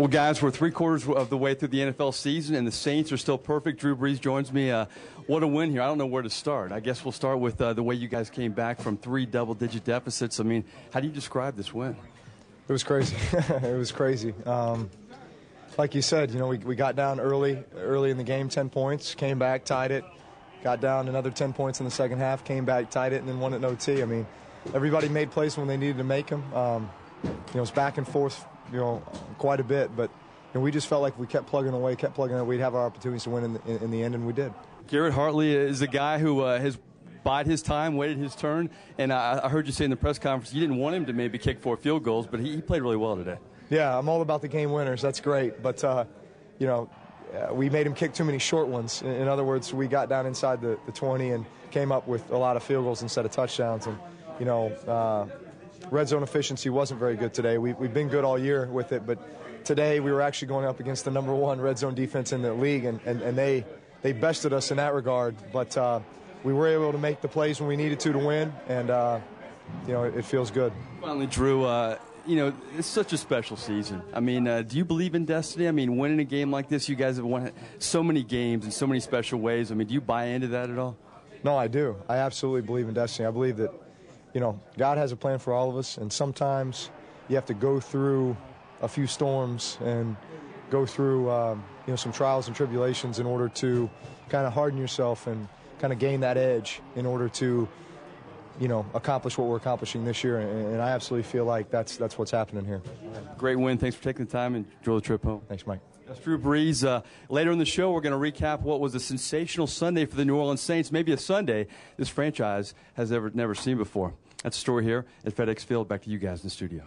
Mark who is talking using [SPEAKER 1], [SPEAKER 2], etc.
[SPEAKER 1] Well, guys, we're three-quarters of the way through the NFL season, and the Saints are still perfect. Drew Brees joins me. What a win here. I don't know where to start. I guess we'll start with the way you guys came back from 3 double-digit deficits. I mean, how do you describe this win?
[SPEAKER 2] It was crazy. It was crazy. Like you said, you know, we got down early in the game, 10 points, came back, tied it, got down another 10 points in the second half, came back, tied it, and then won it in OT. I mean, everybody made plays when they needed to make them. You know, it's back and forth, you know, quite a bit, but you know, we just felt like we kept plugging away, we'd have our opportunities to win in the end, and we did.
[SPEAKER 1] Garrett Hartley is a guy who has bided his time, waited his turn, and I heard you say in the press conference you didn't want him to maybe kick 4 field goals, but he played really well today.
[SPEAKER 2] Yeah, I'm all about the game winners. That's great, but you know, we made him kick too many short ones. In other words, we got down inside the 20 and came up with a lot of field goals instead of touchdowns, and you know, red zone efficiency wasn't very good today. We've been good all year with it, but today we were actually going up against the #1 red zone defense in the league, and they bested us in that regard. But we were able to make the plays when we needed to win, and you know, it feels good.
[SPEAKER 1] Finally, Drew, you know, it's such a special season. I mean, do you believe in destiny? I mean, winning a game like this, you guys have won so many games in so many special ways. I mean, do you buy into that at all?
[SPEAKER 2] No, I do. I absolutely believe in destiny. I believe that, you know, God has a plan for all of us, and sometimes you have to go through a few storms and go through, you know, some trials and tribulations in order to kind of harden yourself and kind of gain that edge in order to, you know, accomplish what we're accomplishing this year, and I absolutely feel like that's what's happening here.
[SPEAKER 1] Great win. Thanks for taking the time and enjoy the trip home.
[SPEAKER 2] Thanks, Mike.
[SPEAKER 1] That's Drew Brees. Later in the show, we're going to recap what was a sensational Sunday for the New Orleans Saints, maybe a Sunday this franchise has never seen before. That's the story here at FedEx Field. Back to you guys in the studio.